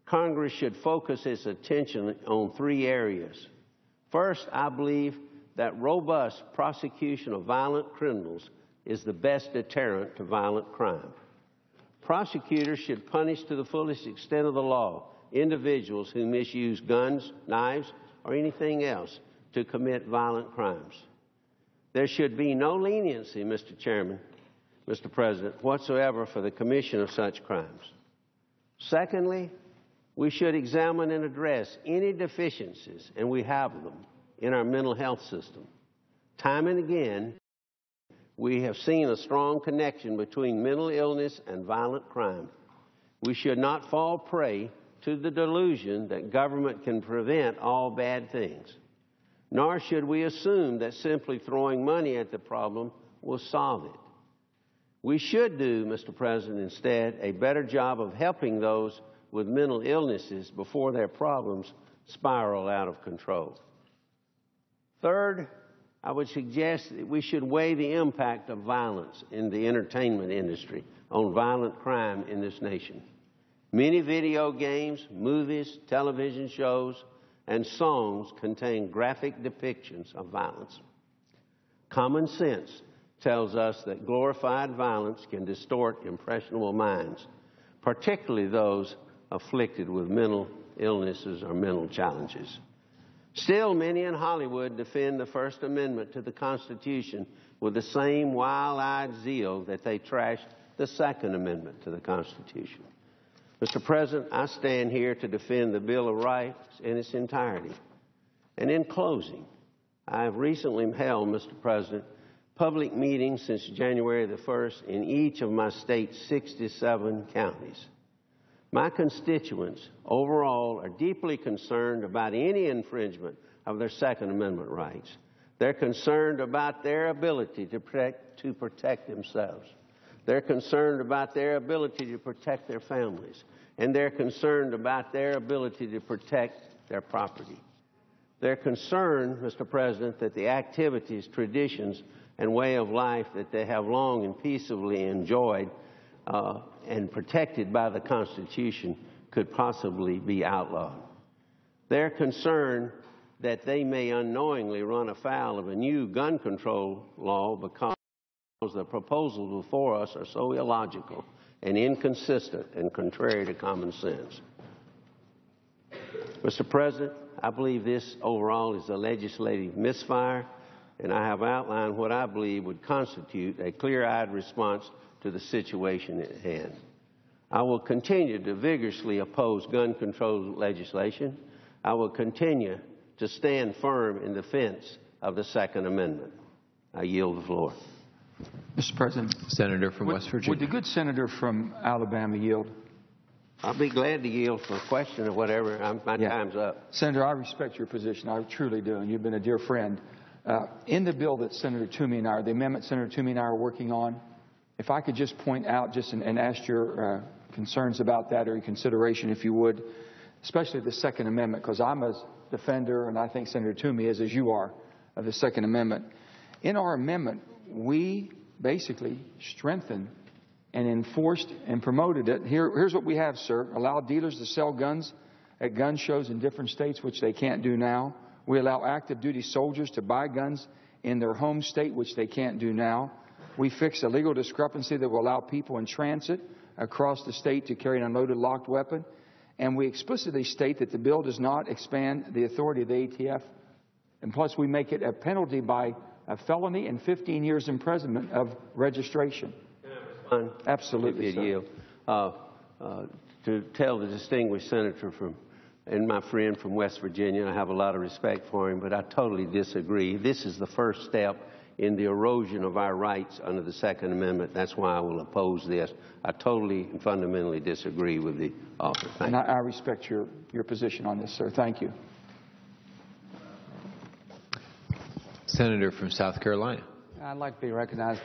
Congress should focus its attention on three areas. First, I believe that robust prosecution of violent criminals is the best deterrent to violent crime. Prosecutors should punish to the fullest extent of the law individuals who misuse guns, knives, or anything else to commit violent crimes. There should be no leniency, Mr. Chairman, Mr. President, whatsoever for the commission of such crimes. Secondly, we should examine and address any deficiencies, and we have them, in our mental health system. Time and again, we have seen a strong connection between mental illness and violent crime. We should not fall prey to the delusion that government can prevent all bad things, nor should we assume that simply throwing money at the problem will solve it. We should do, Mr. President, instead, a better job of helping those with mental illnesses before their problems spiral out of control. Third, I would suggest that we should weigh the impact of violence in the entertainment industry on violent crime in this nation. Many video games, movies, television shows, and songs contain graphic depictions of violence. Common sense tells us that glorified violence can distort impressionable minds, particularly those afflicted with mental illnesses or mental challenges. Still, many in Hollywood defend the First Amendment to the Constitution with the same wild-eyed zeal that they trashed the Second Amendment to the Constitution. Mr. President, I stand here to defend the Bill of Rights in its entirety. And in closing, I have recently held, Mr. President, public meetings since January the 1st in each of my state's 67 counties. My constituents overall are deeply concerned about any infringement of their Second Amendment rights. They're concerned about their ability to protect themselves. They're concerned about their ability to protect their families. And they're concerned about their ability to protect their property. They're concerned, Mr. President, that the activities, traditions, and way of life that they have long and peaceably enjoyed and protected by the Constitution could possibly be outlawed. They're concerned that they may unknowingly run afoul of a new gun control law because the proposals before us are so illogical and inconsistent and contrary to common sense. Mr. President, I believe this overall is a legislative misfire, and I have outlined what I believe would constitute a clear-eyed response to the situation at hand. I will continue to vigorously oppose gun control legislation. I will continue to stand firm in defense of the Second Amendment. I yield the floor. Mr. President. Senator from West Virginia. Would the good senator from Alabama yield? I'll be glad to yield for a question or whatever. My time's up. Senator, I respect your position. I truly do, and you've been a dear friend. In the bill that Senator Toomey and I, the amendment Senator Toomey and I are working on, if I could just point out and ask your concerns about that or your consideration, if you would, especially the Second Amendment, because I'm a defender, and I think Senator Toomey is, as you are, of the Second Amendment. In our amendment, we basically strengthened and enforced and promoted it. Here's what we have, sir. Allow dealers to sell guns at gun shows in different states, which they can't do now. We allow active duty soldiers to buy guns in their home state, which they can't do now. We fix a legal discrepancy that will allow people in transit across the state to carry an unloaded locked weapon. And we explicitly state that the bill does not expand the authority of the ATF. And plus, we make it a penalty by a felony and 15 years imprisonment of registration. Absolutely, sir. To tell the distinguished senator and my friend from West Virginia, I have a lot of respect for him, but I totally disagree. This is the first step in the erosion of our rights under the Second Amendment. That's why I will oppose this. I totally and fundamentally disagree with the offer. And I respect your position on this, sir. Thank you. Senator from South Carolina. I'd like to be recognized.